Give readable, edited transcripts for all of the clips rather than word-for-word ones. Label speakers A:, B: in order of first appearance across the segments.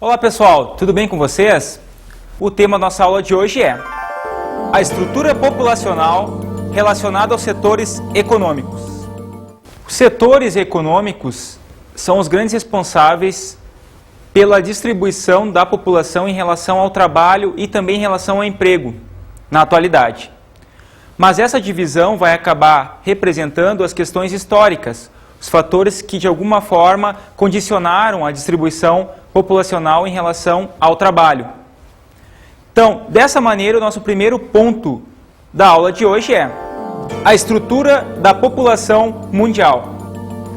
A: Olá pessoal, tudo bem com vocês? O tema da nossa aula de hoje é a estrutura populacional relacionada aos setores econômicos. Os setores econômicos são os grandes responsáveis pela distribuição da população em relação ao trabalho e também em relação ao emprego na atualidade. Mas essa divisão vai acabar representando as questões históricas, os fatores que de alguma forma condicionaram a distribuição populacional em relação ao trabalho. Então, dessa maneira, o nosso primeiro ponto da aula de hoje é a estrutura da população mundial.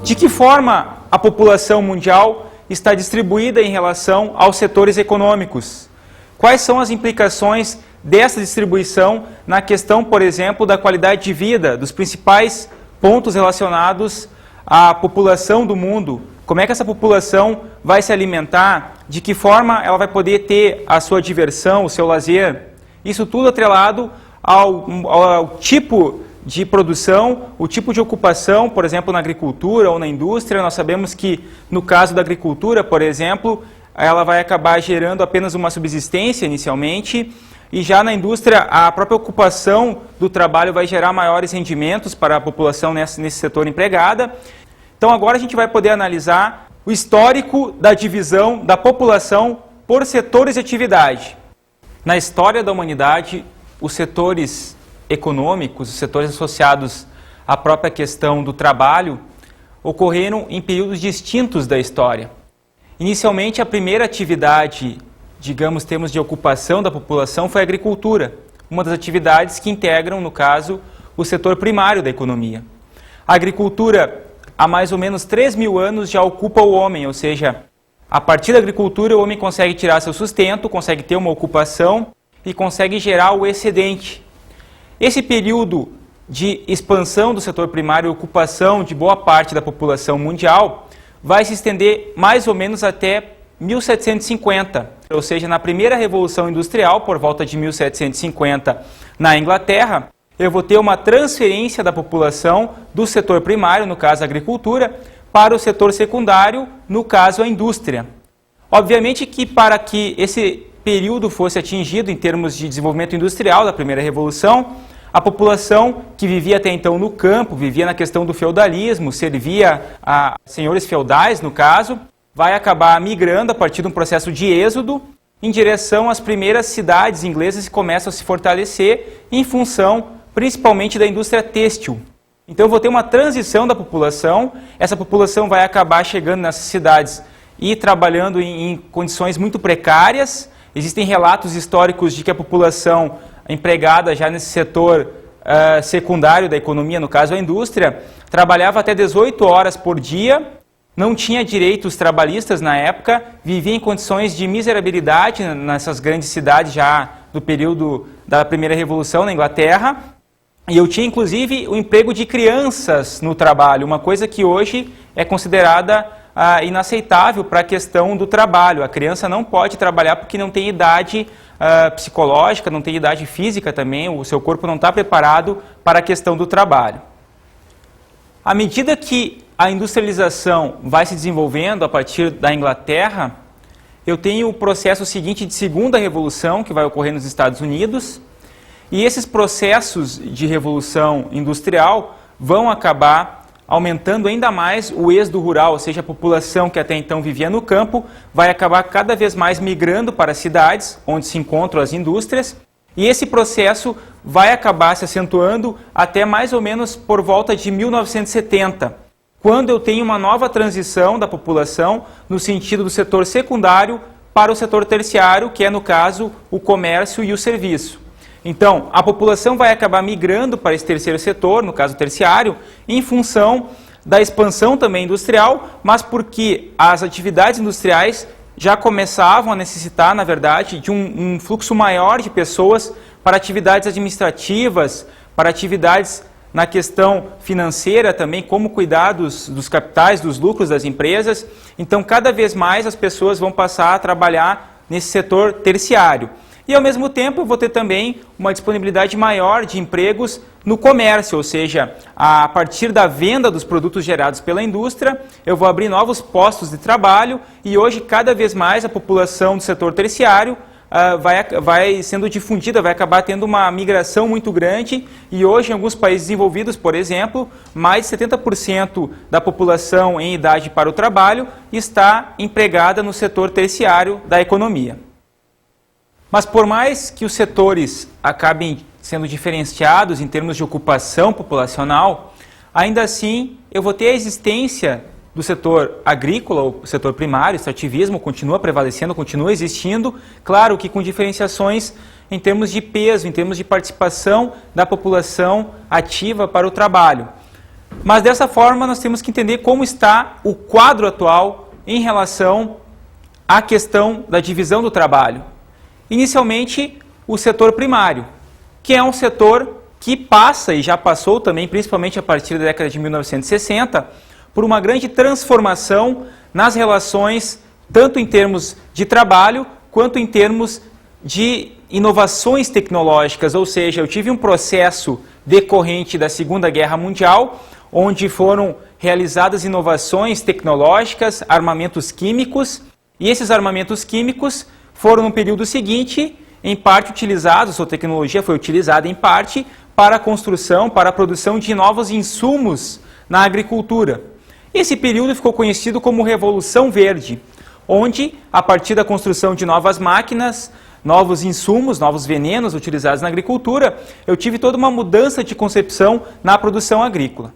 A: De que forma a população mundial está distribuída em relação aos setores econômicos? Quais são as implicações dessa distribuição na questão, por exemplo, da qualidade de vida, dos principais pontos relacionados à população do mundo? Como é que essa população vai se alimentar? De que forma ela vai poder ter a sua diversão, o seu lazer? Isso tudo atrelado ao tipo de produção, o tipo de ocupação, por exemplo, na agricultura ou na indústria. Nós sabemos que, no caso da agricultura, por exemplo, ela vai acabar gerando apenas uma subsistência inicialmente, e já na indústria, a própria ocupação do trabalho vai gerar maiores rendimentos para a população nesse setor empregada. Então agora a gente vai poder analisar o histórico da divisão da população por setores de atividade. Na história da humanidade, os setores econômicos, os setores associados à própria questão do trabalho, ocorreram em períodos distintos da história. Inicialmente, a primeira atividade, digamos, termos de ocupação da população, foi a agricultura, uma das atividades que integram, no caso, o setor primário da economia. A agricultura, há mais ou menos 3.000 anos, já ocupa o homem, ou seja, a partir da agricultura o homem consegue tirar seu sustento, consegue ter uma ocupação e consegue gerar o excedente. Esse período de expansão do setor primário e ocupação de boa parte da população mundial vai se estender mais ou menos até 1750, ou seja, na primeira Revolução Industrial, por volta de 1750, na Inglaterra, eu vou ter uma transferência da população do setor primário, no caso a agricultura, para o setor secundário, no caso a indústria. Obviamente que para que esse período fosse atingido em termos de desenvolvimento industrial da primeira revolução, a população que vivia até então no campo, vivia na questão do feudalismo, servia a senhores feudais, no caso, vai acabar migrando a partir de um processo de êxodo em direção às primeiras cidades inglesas que começam a se fortalecer em função principalmente da indústria têxtil. Então eu vou ter uma transição da população, essa população vai acabar chegando nessas cidades e trabalhando em condições muito precárias. Existem relatos históricos de que a população empregada já nesse setor secundário da economia, no caso a indústria, trabalhava até 18 horas por dia, não tinha direitos trabalhistas na época, vivia em condições de miserabilidade nessas grandes cidades já do período da primeira revolução na Inglaterra. E eu tinha, inclusive, o emprego de crianças no trabalho, uma coisa que hoje é considerada inaceitável para a questão do trabalho. A criança não pode trabalhar porque não tem idade psicológica, não tem idade física também, o seu corpo não está preparado para a questão do trabalho. À medida que a industrialização vai se desenvolvendo a partir da Inglaterra, eu tenho o processo seguinte de segunda revolução, que vai ocorrer nos Estados Unidos, e esses processos de revolução industrial vão acabar aumentando ainda mais o êxodo rural, ou seja, a população que até então vivia no campo vai acabar cada vez mais migrando para as cidades, onde se encontram as indústrias, e esse processo vai acabar se acentuando até mais ou menos por volta de 1970, quando eu tenho uma nova transição da população no sentido do setor secundário para o setor terciário, que é, no caso, o comércio e o serviço. Então, a população vai acabar migrando para esse terceiro setor, no caso terciário, em função da expansão também industrial, mas porque as atividades industriais já começavam a necessitar, na verdade, de um fluxo maior de pessoas para atividades administrativas, para atividades na questão financeira também, como cuidar dos capitais, dos lucros das empresas. Então, cada vez mais as pessoas vão passar a trabalhar nesse setor terciário. E ao mesmo tempo eu vou ter também uma disponibilidade maior de empregos no comércio, ou seja, a partir da venda dos produtos gerados pela indústria, eu vou abrir novos postos de trabalho e hoje cada vez mais a população do setor terciário vai sendo difundida, vai acabar tendo uma migração muito grande e hoje em alguns países desenvolvidos, por exemplo, mais de 70% da população em idade para o trabalho está empregada no setor terciário da economia. Mas por mais que os setores acabem sendo diferenciados em termos de ocupação populacional, ainda assim eu vou ter a existência do setor agrícola, o setor primário, o extrativismo continua prevalecendo, continua existindo, claro que com diferenciações em termos de peso, em termos de participação da população ativa para o trabalho. Mas dessa forma nós temos que entender como está o quadro atual em relação à questão da divisão do trabalho. Inicialmente, o setor primário, que é um setor que passa e já passou também, principalmente a partir da década de 1960, por uma grande transformação nas relações, tanto em termos de trabalho, quanto em termos de inovações tecnológicas, ou seja, eu tive um processo decorrente da Segunda Guerra Mundial, onde foram realizadas inovações tecnológicas, armamentos químicos, e esses armamentos químicos foram no período seguinte, em parte utilizados, ou tecnologia foi utilizada em parte, para a construção, para a produção de novos insumos na agricultura. Esse período ficou conhecido como Revolução Verde, onde, a partir da construção de novas máquinas, novos insumos, novos venenos utilizados na agricultura, eu tive toda uma mudança de concepção na produção agrícola.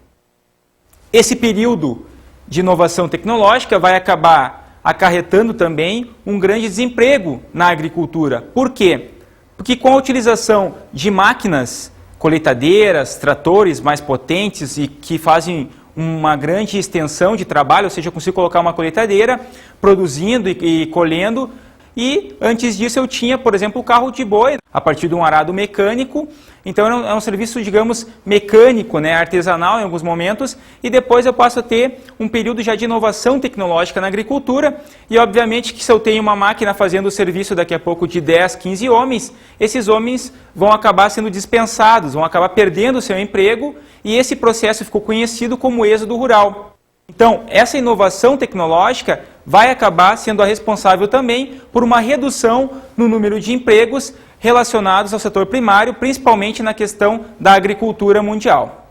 A: Esse período de inovação tecnológica vai acabar acarretando também um grande desemprego na agricultura. Por quê? Porque com a utilização de máquinas colheitadeiras, tratores mais potentes e que fazem uma grande extensão de trabalho, ou seja, eu consigo colocar uma colheitadeira produzindo e colhendo, e antes disso eu tinha, por exemplo, o carro de boi, a partir de um arado mecânico, então é um serviço, digamos, mecânico, né, artesanal em alguns momentos, e depois eu passo a ter um período já de inovação tecnológica na agricultura, e obviamente que se eu tenho uma máquina fazendo o serviço daqui a pouco de 10, 15 homens, esses homens vão acabar sendo dispensados, vão acabar perdendo o seu emprego, e esse processo ficou conhecido como êxodo rural. Então, essa inovação tecnológica vai acabar sendo a responsável também por uma redução no número de empregos relacionados ao setor primário, principalmente na questão da agricultura mundial.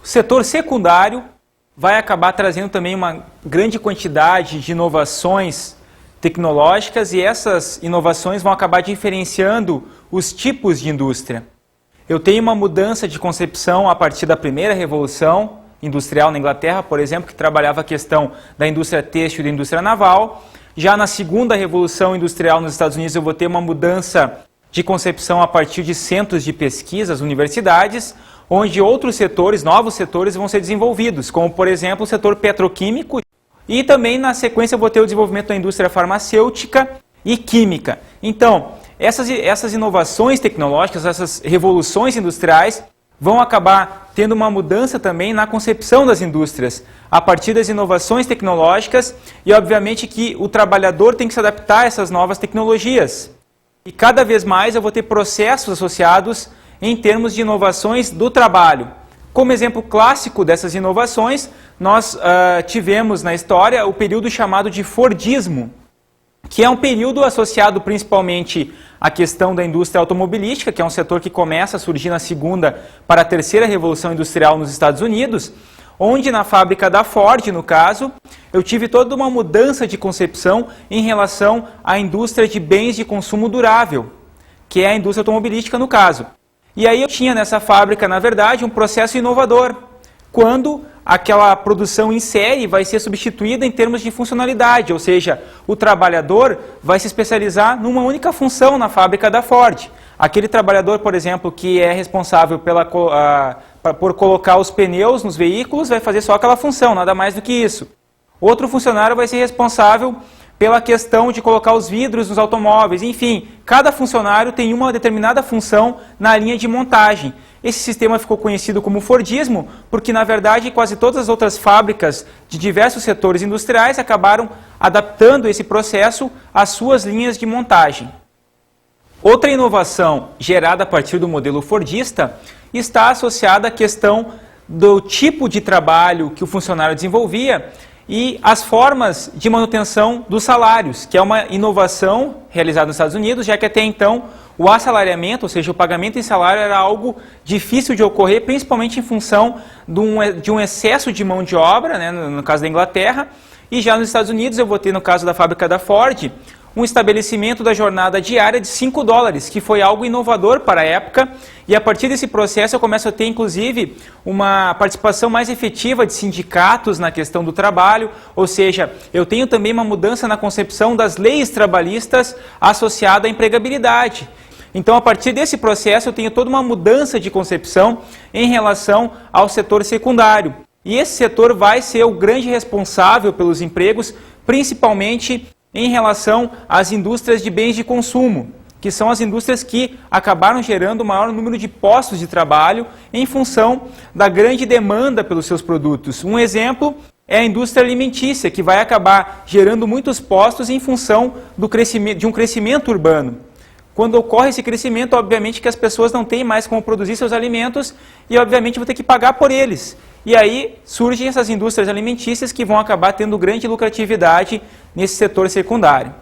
A: O setor secundário vai acabar trazendo também uma grande quantidade de inovações tecnológicas e essas inovações vão acabar diferenciando os tipos de indústria. Eu tenho uma mudança de concepção a partir da primeira revolução industrial na Inglaterra, por exemplo, que trabalhava a questão da indústria têxtil e da indústria naval. Já na segunda revolução industrial nos Estados Unidos eu vou ter uma mudança de concepção a partir de centros de pesquisa, as universidades, onde outros setores, novos setores vão ser desenvolvidos, como por exemplo o setor petroquímico e também na sequência eu vou ter o desenvolvimento da indústria farmacêutica e química. Então, essas inovações tecnológicas, essas revoluções industriais vão acabar tendo uma mudança também na concepção das indústrias, a partir das inovações tecnológicas e, obviamente, que o trabalhador tem que se adaptar a essas novas tecnologias. E cada vez mais eu vou ter processos associados em termos de inovações do trabalho. Como exemplo clássico dessas inovações, nós tivemos na história o período chamado de Fordismo, que é um período associado principalmente à questão da indústria automobilística, que é um setor que começa a surgir na segunda para a terceira revolução industrial nos Estados Unidos, onde na fábrica da Ford, no caso, eu tive toda uma mudança de concepção em relação à indústria de bens de consumo durável, que é a indústria automobilística no caso. E aí eu tinha nessa fábrica, na verdade, um processo inovador, quando aquela produção em série vai ser substituída em termos de funcionalidade, ou seja, o trabalhador vai se especializar numa única função na fábrica da Ford. Aquele trabalhador, por exemplo, que é responsável por colocar os pneus nos veículos, vai fazer só aquela função, nada mais do que isso. Outro funcionário vai ser responsável pela questão de colocar os vidros nos automóveis, enfim, cada funcionário tem uma determinada função na linha de montagem. Esse sistema ficou conhecido como Fordismo, porque na verdade quase todas as outras fábricas de diversos setores industriais acabaram adaptando esse processo às suas linhas de montagem. Outra inovação gerada a partir do modelo fordista está associada à questão do tipo de trabalho que o funcionário desenvolvia e as formas de manutenção dos salários, que é uma inovação realizada nos Estados Unidos, já que até então o assalariamento, ou seja, o pagamento em salário, era algo difícil de ocorrer, principalmente em função de um excesso de mão de obra, né, no caso da Inglaterra, e já nos Estados Unidos eu vou ter, no caso da fábrica da Ford, um estabelecimento da jornada diária de $5, que foi algo inovador para a época, e a partir desse processo eu começo a ter, inclusive, uma participação mais efetiva de sindicatos na questão do trabalho, ou seja, eu tenho também uma mudança na concepção das leis trabalhistas associada à empregabilidade. Então, a partir desse processo, eu tenho toda uma mudança de concepção em relação ao setor secundário. E esse setor vai ser o grande responsável pelos empregos, principalmente em relação às indústrias de bens de consumo, que são as indústrias que acabaram gerando o maior número de postos de trabalho em função da grande demanda pelos seus produtos. Um exemplo é a indústria alimentícia, que vai acabar gerando muitos postos em função de um crescimento urbano. Quando ocorre esse crescimento, obviamente que as pessoas não têm mais como produzir seus alimentos e, obviamente, vão ter que pagar por eles. E aí surgem essas indústrias alimentícias que vão acabar tendo grande lucratividade nesse setor secundário.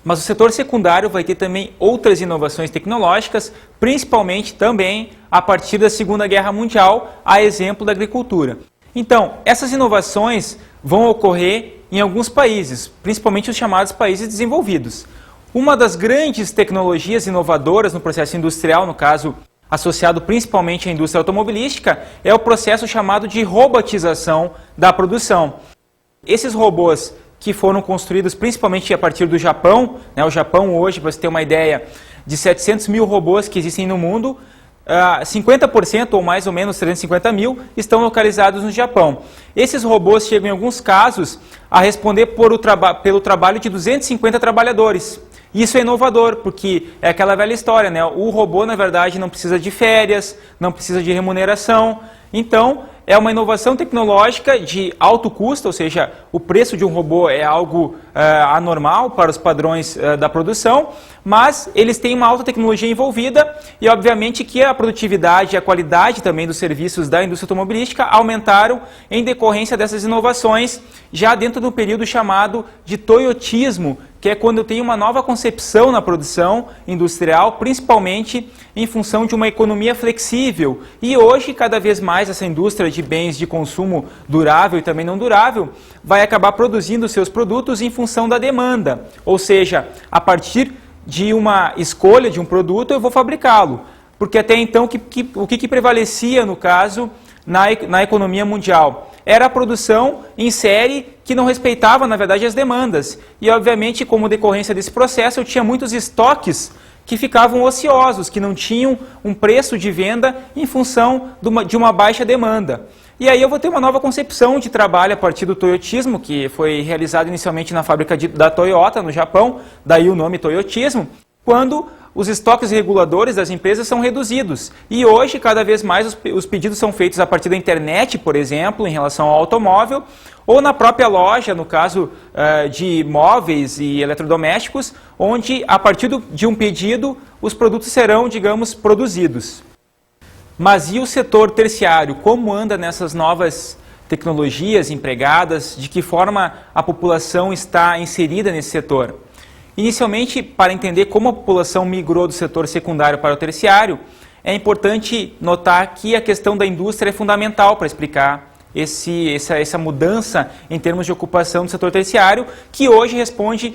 A: Mas o setor secundário vai ter também outras inovações tecnológicas, principalmente também a partir da Segunda Guerra Mundial, a exemplo da agricultura. Então, essas inovações vão ocorrer em alguns países, principalmente os chamados países desenvolvidos. Uma das grandes tecnologias inovadoras no processo industrial, no caso associado principalmente à indústria automobilística, é o processo chamado de robotização da produção. Esses robôs que foram construídos principalmente a partir do Japão, né? O Japão hoje, para você ter uma ideia, de 700 mil robôs que existem no mundo, 50% ou mais ou menos 350 mil estão localizados no Japão. Esses robôs chegam em alguns casos a responder pelo trabalho de 250 trabalhadores. Isso é inovador, porque é aquela velha história, né? O robô, na verdade, não precisa de férias, não precisa de remuneração. Então, é uma inovação tecnológica de alto custo, ou seja, o preço de um robô é algo anormal para os padrões da produção, mas eles têm uma alta tecnologia envolvida e, obviamente, que a produtividade e a qualidade também dos serviços da indústria automobilística aumentaram em decorrência dessas inovações, já dentro do período chamado de toyotismo, que é quando eu tenho uma nova concepção na produção industrial, principalmente em função de uma economia flexível. E hoje, cada vez mais, essa indústria de bens de consumo durável e também não durável vai acabar produzindo seus produtos em função da demanda. Ou seja, a partir de uma escolha de um produto, eu vou fabricá-lo. Porque até então, o que prevalecia, no caso, na economia mundial? Era a produção em série que não respeitava, na verdade, as demandas. E, obviamente, como decorrência desse processo, eu tinha muitos estoques que ficavam ociosos, que não tinham um preço de venda em função de uma baixa demanda. E aí eu vou ter uma nova concepção de trabalho a partir do toyotismo, que foi realizado inicialmente na fábrica da Toyota, no Japão, daí o nome toyotismo, quando os estoques reguladores das empresas são reduzidos. E hoje, cada vez mais, os pedidos são feitos a partir da internet, por exemplo, em relação ao automóvel, ou na própria loja, no caso de móveis e eletrodomésticos, onde, a partir de um pedido, os produtos serão, digamos, produzidos. Mas e o setor terciário? Como anda nessas novas tecnologias empregadas? De que forma a população está inserida nesse setor? Inicialmente, para entender como a população migrou do setor secundário para o terciário, é importante notar que a questão da indústria é fundamental para explicar essa mudança em termos de ocupação do setor terciário, que hoje responde,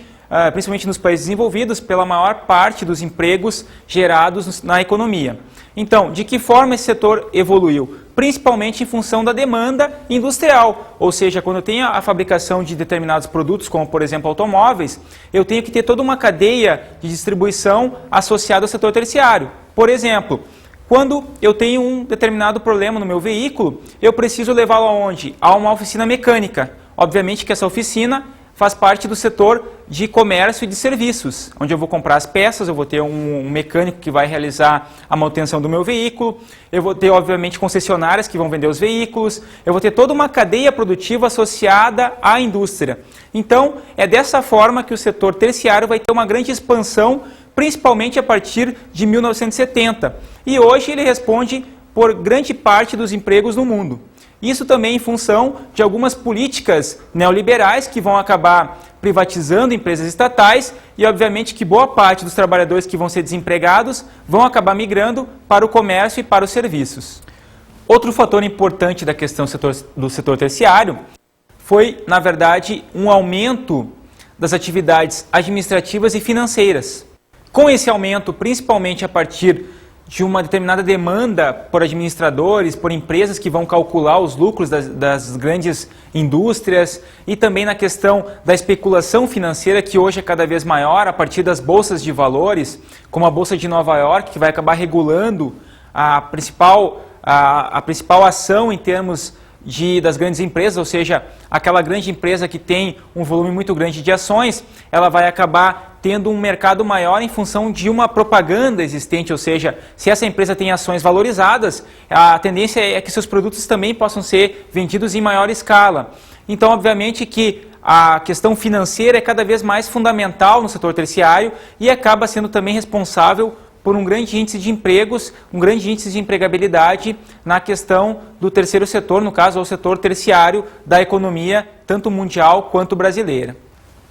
A: principalmente nos países desenvolvidos, pela maior parte dos empregos gerados na economia. Então, de que forma esse setor evoluiu? Principalmente em função da demanda industrial, ou seja, quando eu tenho a fabricação de determinados produtos, como por exemplo automóveis, eu tenho que ter toda uma cadeia de distribuição associada ao setor terciário. Por exemplo, quando eu tenho um determinado problema no meu veículo, eu preciso levá-lo aonde? A uma oficina mecânica. Obviamente que essa oficina faz parte do setor de comércio e de serviços, onde eu vou comprar as peças, eu vou ter um mecânico que vai realizar a manutenção do meu veículo, eu vou ter, obviamente, concessionárias que vão vender os veículos, eu vou ter toda uma cadeia produtiva associada à indústria. Então, é dessa forma que o setor terciário vai ter uma grande expansão, principalmente a partir de 1970. E hoje ele responde por grande parte dos empregos no mundo. Isso também em função de algumas políticas neoliberais que vão acabar privatizando empresas estatais e, obviamente, que boa parte dos trabalhadores que vão ser desempregados vão acabar migrando para o comércio e para os serviços. Outro fator importante da questão do setor terciário foi, na verdade, um aumento das atividades administrativas e financeiras. Com esse aumento, principalmente a partir de uma determinada demanda por administradores, por empresas que vão calcular os lucros das grandes indústrias e também na questão da especulação financeira, que hoje é cada vez maior a partir das bolsas de valores, como a Bolsa de Nova York, que vai acabar regulando a principal ação em termos das grandes empresas, ou seja, aquela grande empresa que tem um volume muito grande de ações, ela vai acabar tendo um mercado maior em função de uma propaganda existente, ou seja, se essa empresa tem ações valorizadas, a tendência é que seus produtos também possam ser vendidos em maior escala. Então, obviamente que a questão financeira é cada vez mais fundamental no setor terciário e acaba sendo também responsável por um grande índice de empregos, um grande índice de empregabilidade na questão do terceiro setor, no caso, o setor terciário da economia, tanto mundial quanto brasileira.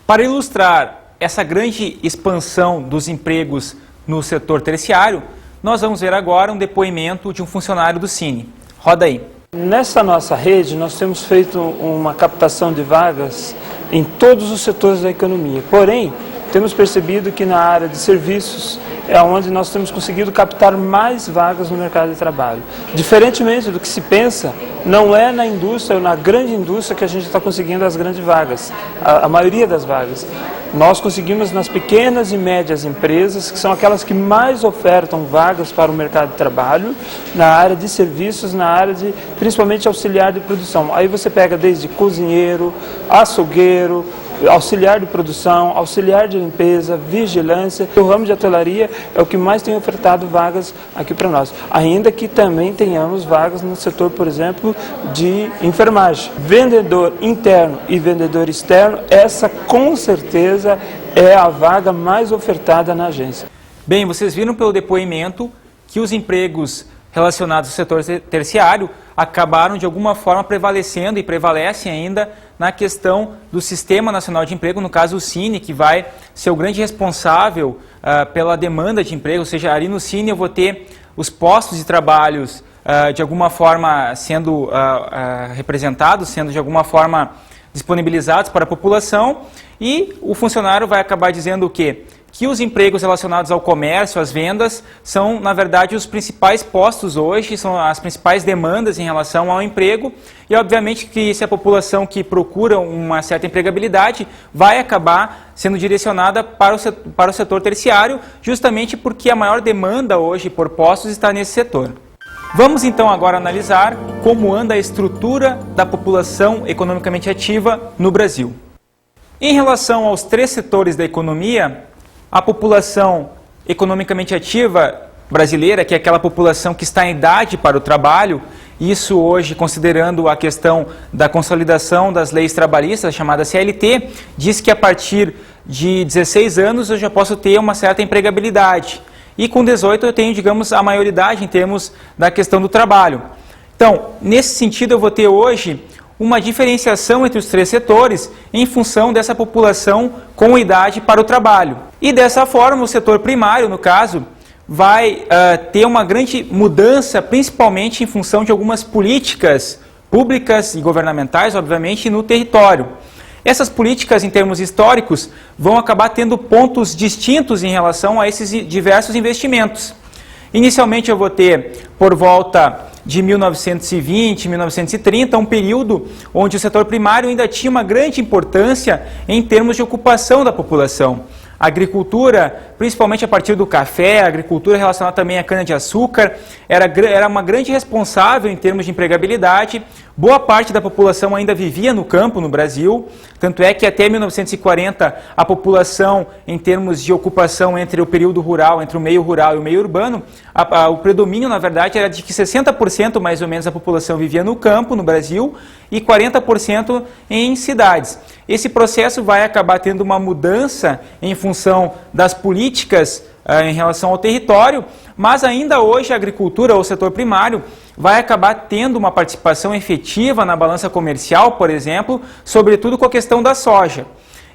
A: Para ilustrar essa grande expansão dos empregos no setor terciário, nós vamos ver agora um depoimento de um funcionário do Cine. Roda aí.
B: Nessa nossa rede, nós temos feito uma captação de vagas em todos os setores da economia. Porém, temos percebido que na área de serviços é onde nós temos conseguido captar mais vagas no mercado de trabalho. Diferentemente do que se pensa, não é na indústria ou na grande indústria que a gente está conseguindo as grandes vagas, a maioria das vagas. Nós conseguimos nas pequenas e médias empresas, que são aquelas que mais ofertam vagas para o mercado de trabalho, na área de serviços, na área de, principalmente, auxiliar de produção. Aí você pega desde cozinheiro, açougueiro, auxiliar de produção, auxiliar de limpeza, vigilância. O ramo de hotelaria é o que mais tem ofertado vagas aqui para nós. Ainda que também tenhamos vagas no setor, por exemplo, de enfermagem. Vendedor interno e vendedor externo, essa com certeza é a vaga mais ofertada na agência.
A: Bem, vocês viram pelo depoimento que os empregos relacionados ao setor terciário acabaram de alguma forma prevalecendo e prevalecem ainda na questão do Sistema Nacional de Emprego, no caso o Cine, que vai ser o grande responsável pela demanda de emprego, ou seja, ali no Cine eu vou ter os postos de trabalhos de alguma forma sendo representados, sendo de alguma forma disponibilizados para a população e o funcionário vai acabar dizendo o quê? Que os empregos relacionados ao comércio, às vendas, são, na verdade, os principais postos hoje, são as principais demandas em relação ao emprego e, obviamente, que se a população que procura uma certa empregabilidade vai acabar sendo direcionada para o setor terciário, justamente porque a maior demanda hoje por postos está nesse setor. Vamos, então, agora analisar como anda a estrutura da população economicamente ativa no Brasil. Em relação aos três setores da economia, a população economicamente ativa brasileira, que é aquela população que está em idade para o trabalho, isso hoje considerando a questão da consolidação das leis trabalhistas, chamada CLT, diz que a partir de 16 anos eu já posso ter uma certa empregabilidade. E com 18 eu tenho, digamos, a maioridade em termos da questão do trabalho. Então, nesse sentido eu vou ter hoje uma diferenciação entre os três setores em função dessa população com idade para o trabalho. E dessa forma, o setor primário, no caso, vai ter uma grande mudança, principalmente em função de algumas políticas públicas e governamentais, obviamente, no território. Essas políticas, em termos históricos, vão acabar tendo pontos distintos em relação a esses diversos investimentos. Inicialmente eu vou ter, por volta de 1920, 1930, um período onde o setor primário ainda tinha uma grande importância em termos de ocupação da população. A agricultura, principalmente a partir do café, a agricultura relacionada também à cana-de-açúcar, era uma grande responsável em termos de empregabilidade. Boa parte da população ainda vivia no campo no Brasil, tanto é que até 1940 a população, em termos de ocupação entre o período rural, entre o meio rural e o meio urbano, o predomínio, na verdade, era de que 60% mais ou menos da população vivia no campo no Brasil e 40% em cidades. Esse processo vai acabar tendo uma mudança em função das políticas em relação ao território, mas ainda hoje a agricultura, ou o setor primário, vai acabar tendo uma participação efetiva na balança comercial, por exemplo, sobretudo com a questão da soja.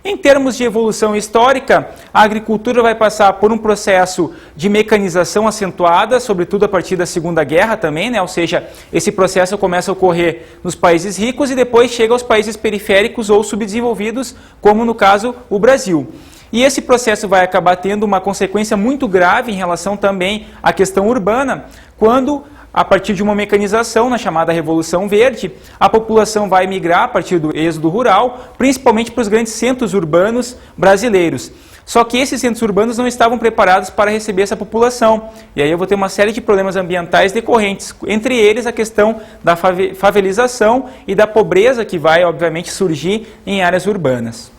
A: Em termos de evolução histórica, a agricultura vai passar por um processo de mecanização acentuada, sobretudo a partir da Segunda Guerra também, né? Ou seja, esse processo começa a ocorrer nos países ricos e depois chega aos países periféricos ou subdesenvolvidos, como no caso o Brasil. E esse processo vai acabar tendo uma consequência muito grave em relação também à questão urbana, quando, a partir de uma mecanização, na chamada Revolução Verde, a população vai migrar a partir do êxodo rural, principalmente para os grandes centros urbanos brasileiros. Só que esses centros urbanos não estavam preparados para receber essa população. E aí eu vou ter uma série de problemas ambientais decorrentes, entre eles a questão da favelização e da pobreza que vai, obviamente, surgir em áreas urbanas.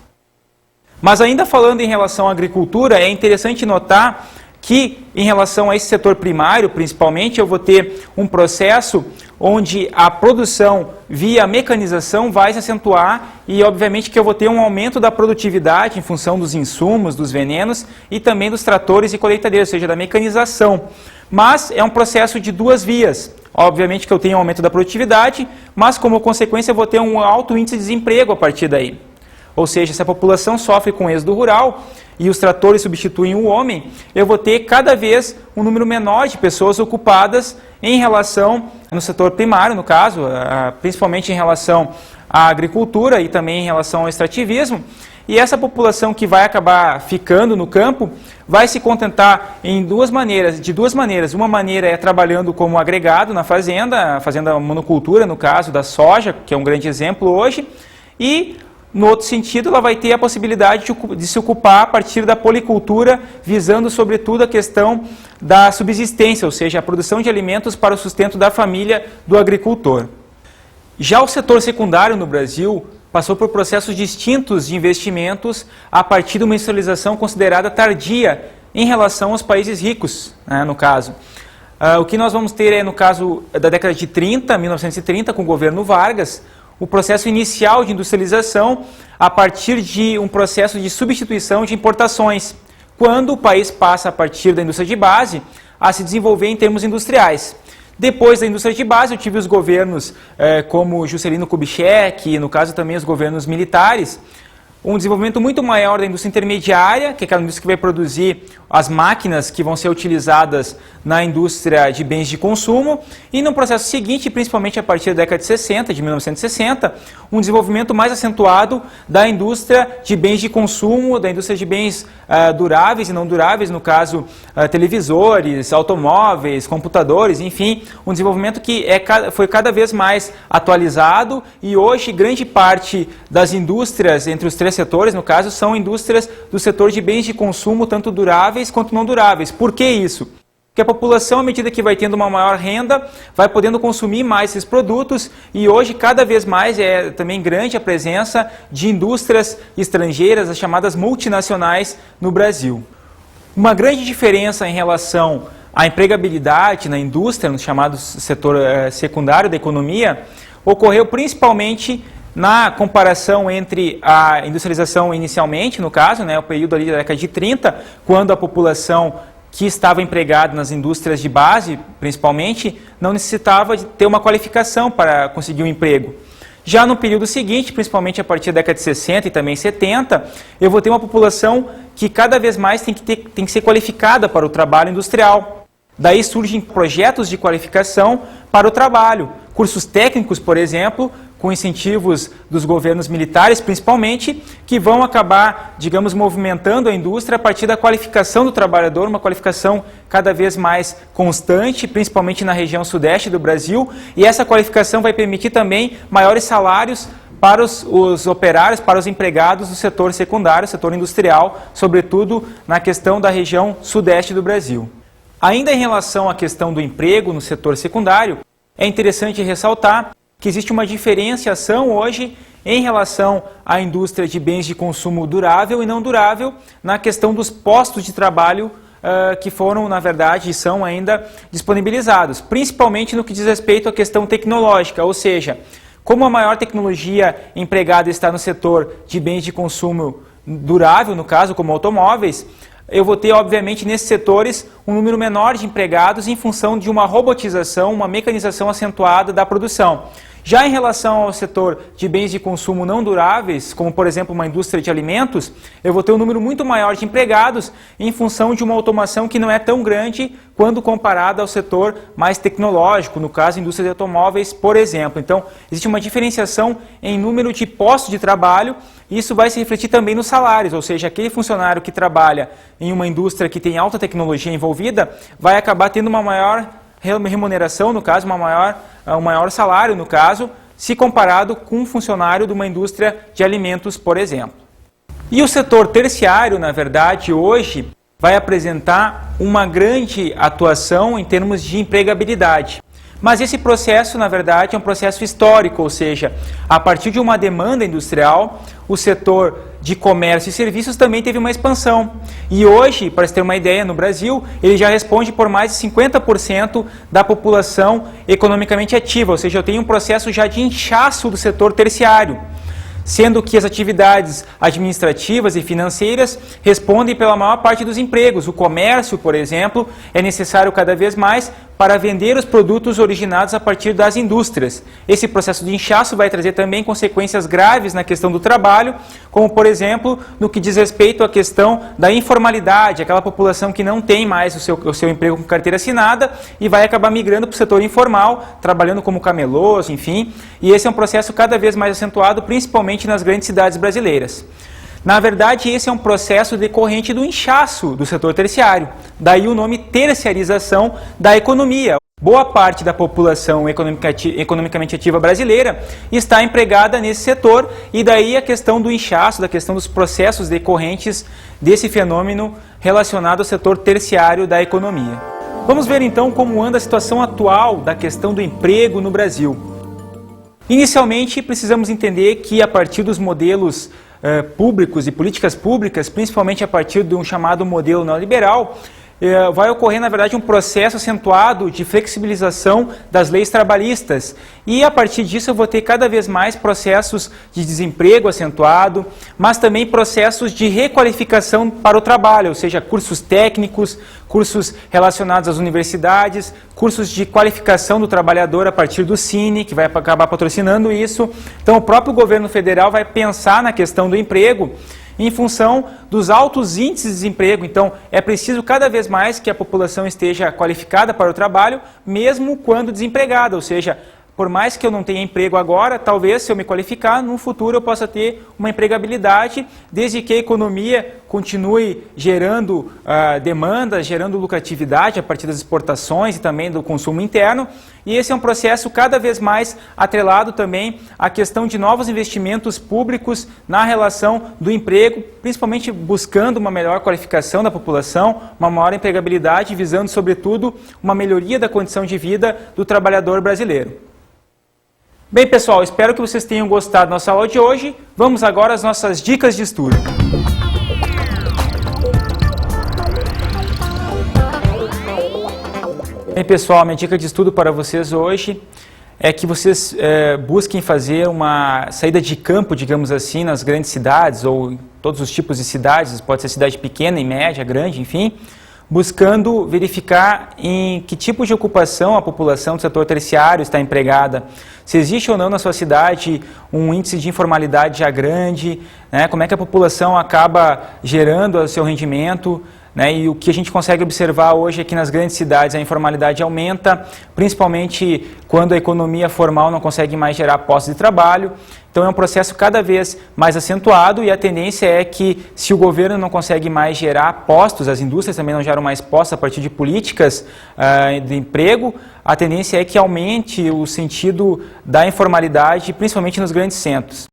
A: Mas ainda falando em relação à agricultura, é interessante notar que, em relação a esse setor primário, principalmente, eu vou ter um processo onde a produção via mecanização vai se acentuar e, obviamente, que eu vou ter um aumento da produtividade em função dos insumos, dos venenos e também dos tratores e colheitadeiras, ou seja, da mecanização. Mas é um processo de duas vias. Obviamente que eu tenho um aumento da produtividade, mas, como consequência, eu vou ter um alto índice de desemprego a partir daí. Ou seja, se a população sofre com o êxodo rural e os tratores substituem o homem, eu vou ter cada vez um número menor de pessoas ocupadas em relação, no setor primário, no caso, principalmente em relação à agricultura e também em relação ao extrativismo. E essa população que vai acabar ficando no campo vai se contentar de duas maneiras. Uma maneira é trabalhando como agregado na fazenda, a fazenda monocultura, no caso da soja, que é um grande exemplo hoje, e no outro sentido, ela vai ter a possibilidade de se ocupar a partir da policultura, visando sobretudo a questão da subsistência, ou seja, a produção de alimentos para o sustento da família do agricultor. Já o setor secundário no Brasil passou por processos distintos de investimentos a partir de uma industrialização considerada tardia em relação aos países ricos, né, no caso. O que nós vamos ter é, no caso da década de 1930, com o governo Vargas, o processo inicial de industrialização a partir de um processo de substituição de importações, quando o país passa, a partir da indústria de base, a se desenvolver em termos industriais. Depois da indústria de base, eu tive os governos como Juscelino Kubitschek, e no caso também os governos militares, um desenvolvimento muito maior da indústria intermediária, que é aquela indústria que vai produzir as máquinas que vão ser utilizadas na indústria de bens de consumo, e no processo seguinte, principalmente a partir da década de 60, de 1960, um desenvolvimento mais acentuado da indústria de bens de consumo, da indústria de bens duráveis e não duráveis, no caso televisores, automóveis, computadores, enfim, um desenvolvimento que foi cada vez mais atualizado, e hoje grande parte das indústrias, entre os três setores, no caso, são indústrias do setor de bens de consumo, tanto duráveis quanto não duráveis. Por que isso? Porque a população, à medida que vai tendo uma maior renda, vai podendo consumir mais esses produtos, e hoje cada vez mais é também grande a presença de indústrias estrangeiras, as chamadas multinacionais, no Brasil. Uma grande diferença em relação à empregabilidade na indústria, no chamado setor secundário da economia, ocorreu principalmente na comparação entre a industrialização inicialmente, no caso, né, o período ali da década de 30, quando a população que estava empregada nas indústrias de base, principalmente, não necessitava de ter uma qualificação para conseguir um emprego. Já no período seguinte, principalmente a partir da década de 60 e também 70, eu vou ter uma população que cada vez mais tem que ser qualificada para o trabalho industrial. Daí surgem projetos de qualificação para o trabalho, cursos técnicos, por exemplo, com incentivos dos governos militares, principalmente, que vão acabar, digamos, movimentando a indústria a partir da qualificação do trabalhador, uma qualificação cada vez mais constante, principalmente na região sudeste do Brasil, e essa qualificação vai permitir também maiores salários para os operários, para os empregados do setor secundário, setor industrial, sobretudo na questão da região sudeste do Brasil. Ainda em relação à questão do emprego no setor secundário, é interessante ressaltar que existe uma diferenciação hoje em relação à indústria de bens de consumo durável e não durável na questão dos postos de trabalho que foram, na verdade, e são ainda disponibilizados, principalmente no que diz respeito à questão tecnológica, ou seja, como a maior tecnologia empregada está no setor de bens de consumo durável, no caso, como automóveis, eu vou ter, obviamente, nesses setores, um número menor de empregados em função de uma robotização, uma mecanização acentuada da produção. Já em relação ao setor de bens de consumo não duráveis, como por exemplo uma indústria de alimentos, eu vou ter um número muito maior de empregados em função de uma automação que não é tão grande quando comparada ao setor mais tecnológico, no caso indústria de automóveis, por exemplo. Então, existe uma diferenciação em número de postos de trabalho e isso vai se refletir também nos salários, ou seja, aquele funcionário que trabalha em uma indústria que tem alta tecnologia envolvida vai acabar tendo uma maior remuneração, no caso, um maior salário, no caso, se comparado com um funcionário de uma indústria de alimentos, por exemplo. E o setor terciário, na verdade, hoje vai apresentar uma grande atuação em termos de empregabilidade. Mas esse processo, na verdade, é um processo histórico, ou seja, a partir de uma demanda industrial, o setor de comércio e serviços também teve uma expansão. E hoje, para você ter uma ideia, no Brasil, ele já responde por mais de 50% da população economicamente ativa, ou seja, eu tenho um processo já de inchaço do setor terciário, sendo que as atividades administrativas e financeiras respondem pela maior parte dos empregos. O comércio, por exemplo, é necessário cada vez mais para vender os produtos originados a partir das indústrias. Esse processo de inchaço vai trazer também consequências graves na questão do trabalho, como, por exemplo, no que diz respeito à questão da informalidade, aquela população que não tem mais o seu emprego com carteira assinada e vai acabar migrando para o setor informal, trabalhando como camelôs, enfim. E esse é um processo cada vez mais acentuado, principalmente nas grandes cidades brasileiras. Na verdade, esse é um processo decorrente do inchaço do setor terciário, daí o nome terciarização da economia. Boa parte da população economicamente ativa brasileira está empregada nesse setor e daí a questão do inchaço, da questão dos processos decorrentes desse fenômeno relacionado ao setor terciário da economia. Vamos ver então como anda a situação atual da questão do emprego no Brasil. Inicialmente, precisamos entender que a partir dos modelos públicos e políticas públicas, principalmente a partir de um chamado modelo neoliberal, vai ocorrer, na verdade, um processo acentuado de flexibilização das leis trabalhistas. E, a partir disso, eu vou ter cada vez mais processos de desemprego acentuado, mas também processos de requalificação para o trabalho, ou seja, cursos técnicos, cursos relacionados às universidades, cursos de qualificação do trabalhador a partir do Cine, que vai acabar patrocinando isso. Então, o próprio governo federal vai pensar na questão do emprego em função dos altos índices de desemprego. Então, é preciso cada vez mais que a população esteja qualificada para o trabalho, mesmo quando desempregada, ou seja, por mais que eu não tenha emprego agora, talvez se eu me qualificar, no futuro eu possa ter uma empregabilidade, desde que a economia continue gerando demanda, gerando lucratividade a partir das exportações e também do consumo interno. E esse é um processo cada vez mais atrelado também à questão de novos investimentos públicos na relação do emprego, principalmente buscando uma melhor qualificação da população, uma maior empregabilidade, visando, sobretudo, uma melhoria da condição de vida do trabalhador brasileiro. Bem, pessoal, espero que vocês tenham gostado da nossa aula de hoje. Vamos agora às nossas dicas de estudo. Bem, pessoal, minha dica de estudo para vocês hoje é que vocês busquem fazer uma saída de campo, digamos assim, nas grandes cidades ou em todos os tipos de cidades, pode ser cidade pequena, média, grande, enfim, buscando verificar em que tipo de ocupação a população do setor terciário está empregada, se existe ou não na sua cidade um índice de informalidade já grande, né, como é que a população acaba gerando o seu rendimento, né, e o que a gente consegue observar hoje é que nas grandes cidades a informalidade aumenta, principalmente quando a economia formal não consegue mais gerar postos de trabalho. Então é um processo cada vez mais acentuado e a tendência é que se o governo não consegue mais gerar postos, as indústrias também não geram mais postos a partir de políticas de emprego, a tendência é que aumente o sentido da informalidade, principalmente nos grandes centros.